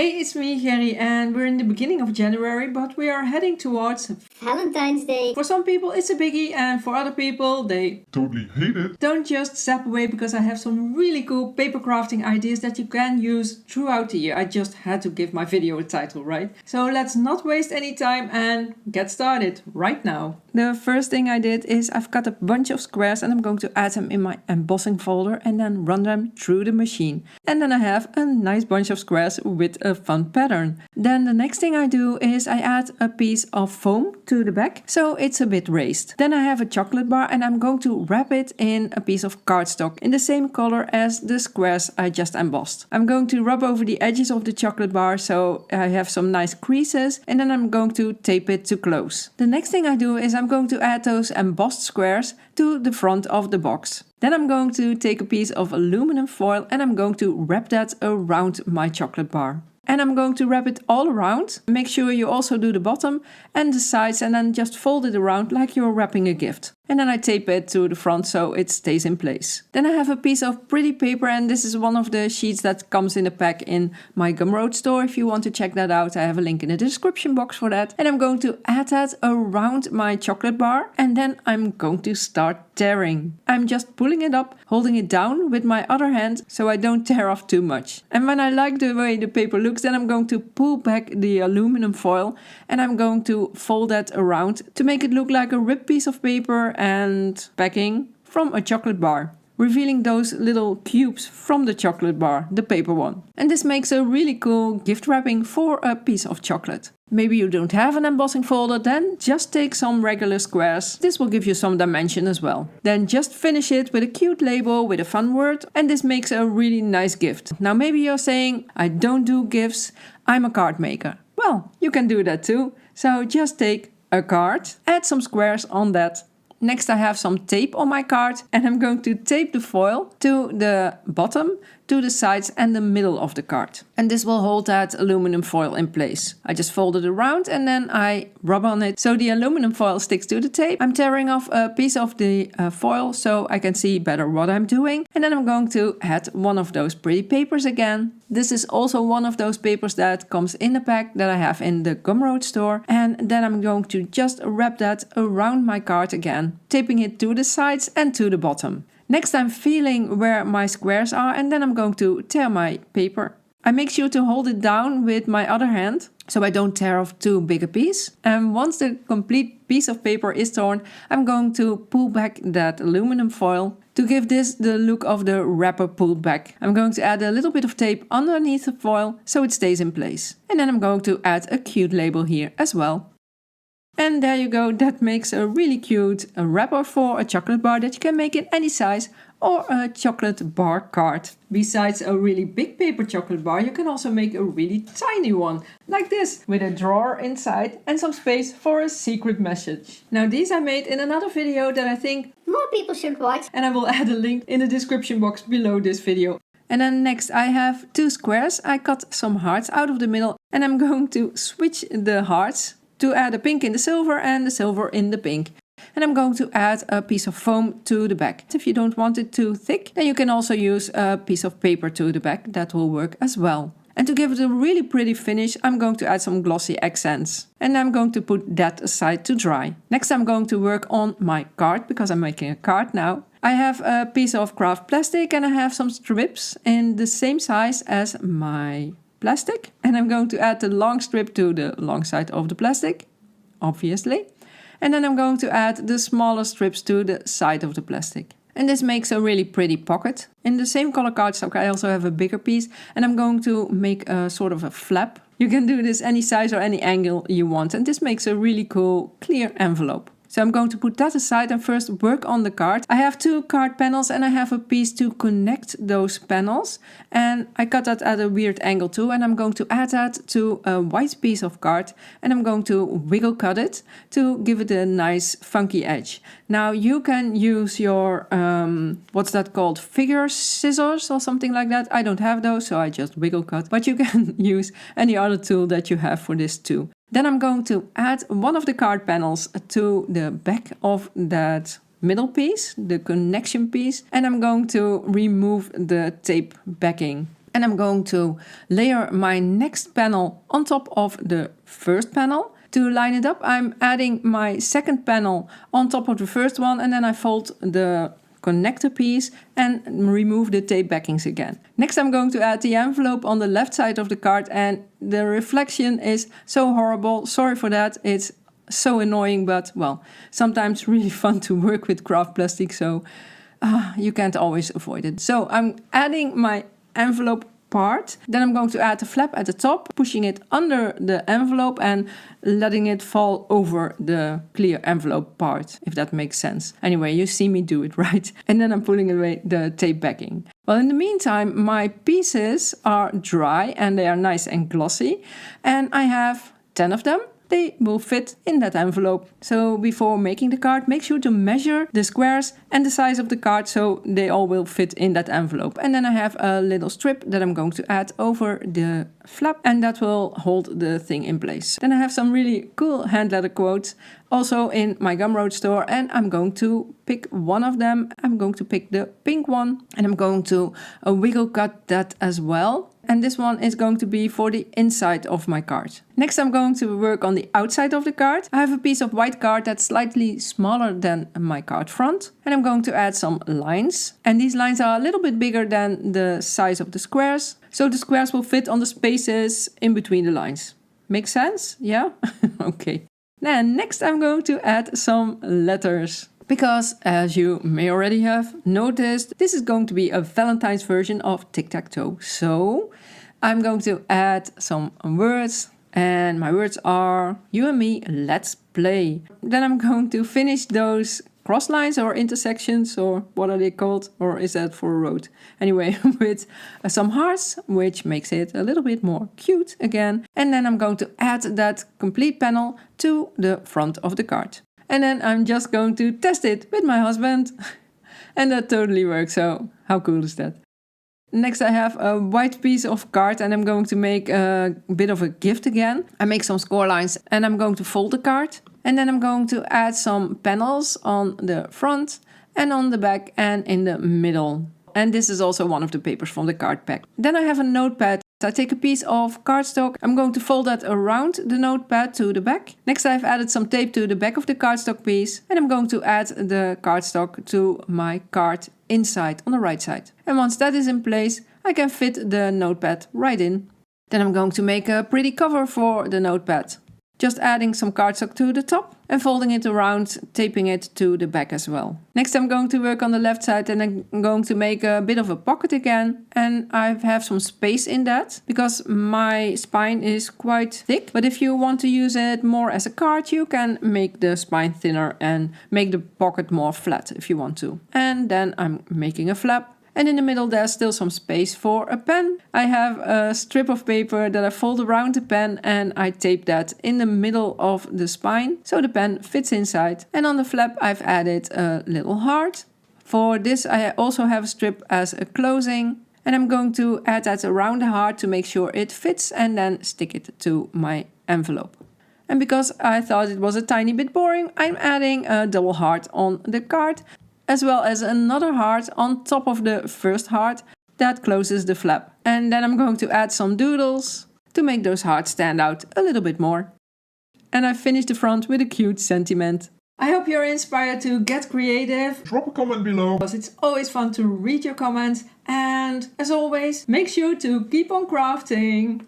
Hey, it's me, Gerry, and we're in the beginning of January, but we are heading towards Valentine's Day. For some people it's a biggie, and for other people they totally hate it. Don't just zap away, because I have some really cool paper crafting ideas that you can use throughout the year. I just had to give my video a title, right? So let's not waste any time and get started right now. The first thing I did is I've cut a bunch of squares and I'm going to add them in my embossing folder and then run them through the machine. And then I have a nice bunch of squares with a fun pattern. Then the next thing I do is I add a piece of foam to the back so it's a bit raised. Then I have a chocolate bar and I'm going to wrap it in a piece of cardstock in the same color as the squares I just embossed. I'm going to rub over the edges of the chocolate bar so I have some nice creases, and then I'm going to tape it to close. The next thing I do is I'm going to add those embossed squares to the front of the box. Then I'm going to take a piece of aluminum foil and I'm going to wrap that around my chocolate bar. And I'm going to wrap it all around. Make sure you also do the bottom and the sides, and then just fold it around like you're wrapping a gift. And then I tape it to the front so it stays in place. Then I have a piece of pretty paper, and this is one of the sheets that comes in a pack in my Gumroad store. If you want to check that out, I have a link in the description box for that. And I'm going to add that around my chocolate bar, and then I'm going to start tearing. I'm just pulling it up, holding it down with my other hand so I don't tear off too much. And when I like the way the paper looks, then I'm going to pull back the aluminum foil and I'm going to fold that around to make it look like a ripped piece of paper and backing from a chocolate bar, revealing those little cubes from the chocolate bar, the paper one. And this makes a really cool gift wrapping for a piece of chocolate. Maybe you don't have an embossing folder, then just take some regular squares. This will give you some dimension as well. Then just finish it with a cute label with a fun word, and this makes a really nice gift. Now maybe you're saying, I don't do gifts, I'm a card maker. Well, you can do that too. So just take a card, add some squares on that. Next I have some tape on my card and I'm going to tape the foil to the bottom, to the sides and the middle of the card. And this will hold that aluminum foil in place. I just fold it around and then I rub on it so the aluminum foil sticks to the tape. I'm tearing off a piece of the foil so I can see better what I'm doing. And then I'm going to add one of those pretty papers again. This is also one of those papers that comes in a pack that I have in the Gumroad store. And then I'm going to just wrap that around my card again, taping it to the sides and to the bottom. Next I'm feeling where my squares are and then I'm going to tear my paper. I make sure to hold it down with my other hand so I don't tear off too big a piece. And once the complete piece of paper is torn, I'm going to pull back that aluminum foil to give this the look of the wrapper pulled back. I'm going to add a little bit of tape underneath the foil so it stays in place. And then I'm going to add a cute label here as well. And there you go, that makes a really cute wrapper for a chocolate bar that you can make in any size, or a chocolate bar card. Besides a really big paper chocolate bar, you can also make a really tiny one, like this, with a drawer inside and some space for a secret message. Now these I made in another video that I think more people should watch, and I will add a link in the description box below this video. And then next I have two squares. I cut some hearts out of the middle and I'm going to switch the hearts to add a pink in the silver and the silver in the pink. And I'm going to add a piece of foam to the back. If you don't want it too thick, then you can also use a piece of paper to the back. That will work as well. And to give it a really pretty finish, I'm going to add some glossy accents. And I'm going to put that aside to dry. Next I'm going to work on my card, because I'm making a card now. I have a piece of craft plastic and I have some strips in the same size as my plastic, and I'm going to add the long strip to the long side of the plastic, obviously. And then I'm going to add the smaller strips to the side of the plastic. And this makes a really pretty pocket. In the same color cardstock I also have a bigger piece and I'm going to make a sort of a flap. You can do this any size or any angle you want, and this makes a really cool clear envelope. So I'm going to put that aside and first work on the card. I have two card panels and I have a piece to connect those panels. And I cut that at a weird angle too. And I'm going to add that to a white piece of card. And I'm going to wiggle cut it to give it a nice funky edge. Now you can use your, what's that called? Figure scissors or something like that. I don't have those, so I just wiggle cut. But you can use any other tool that you have for this too. Then I'm going to add one of the card panels to the back of that middle piece, the connection piece, and I'm going to remove the tape backing. And I'm going to layer my next panel on top of the first panel. To line it up, I'm adding my second panel on top of the first one, and then I fold the connector piece and remove the tape backings again. Next I'm going to add the envelope on the left side of the card, and the reflection is so horrible. Sorry for that, it's so annoying, but well, sometimes really fun to work with craft plastic, so you can't always avoid it. So I'm adding my envelope part. Then I'm going to add the flap at the top, pushing it under the envelope and letting it fall over the clear envelope part, if that makes sense. Anyway, you see me do it, right? And then I'm pulling away the tape backing. Well, in the meantime, my pieces are dry and they are nice and glossy, and I have 10 of them. They will fit in that envelope. So before making the card, make sure to measure the squares and the size of the card so they all will fit in that envelope. And then I have a little strip that I'm going to add over the flap, and that will hold the thing in place. Then I have some really cool hand letter quotes also in my Gumroad store, and I'm going to pick one of them. I'm going to pick the pink one, and I'm going to wiggle cut that as well. And this one is going to be for the inside of my card. Next I'm going to work on the outside of the card. I have a piece of white card that's slightly smaller than my card front. And I'm going to add some lines. And these lines are a little bit bigger than the size of the squares. So the squares will fit on the spaces in between the lines. Make sense? Yeah? Okay. Then next I'm going to add some letters. Because, as you may already have noticed, this is going to be a Valentine's version of Tic-tac-toe. So, I'm going to add some words, and my words are, you and me, let's play. Then I'm going to finish those cross lines or intersections, or what are they called, or is that for a road? Anyway, with some hearts, which makes it a little bit more cute again. And then I'm going to add that complete panel to the front of the card. And then I'm just going to test it with my husband. And that totally works, so how cool is that? Next I have a white piece of card and I'm going to make a bit of a gift again. I make some score lines and I'm going to fold the card. And then I'm going to add some panels on the front and on the back and in the middle. And this is also one of the papers from the card pack. Then I have a notepad. I take a piece of cardstock. I'm going to fold that around the notepad to the back. Next I've added some tape to the back of the cardstock piece. And I'm going to add the cardstock to my card inside on the right side. And once that is in place, I can fit the notepad right in. Then I'm going to make a pretty cover for the notepad. Just adding some cardstock to the top and folding it around, taping it to the back as well. Next I'm going to work on the left side and I'm going to make a bit of a pocket again. And I have some space in that because my spine is quite thick. But if you want to use it more as a card, you can make the spine thinner and make the pocket more flat if you want to. And then I'm making a flap. And in the middle there's still some space for a pen. I have a strip of paper that I fold around the pen and I tape that in the middle of the spine so the pen fits inside. And on the flap I've added a little heart. For this I also have a strip as a closing. And I'm going to add that around the heart to make sure it fits and then stick it to my envelope. And because I thought it was a tiny bit boring, I'm adding a double heart on the card, as well as another heart on top of the first heart that closes the flap. And then I'm going to add some doodles to make those hearts stand out a little bit more. And I finished the front with a cute sentiment. I hope you're inspired to get creative. Drop a comment below. Because it's always fun to read your comments. And as always, make sure to keep on crafting.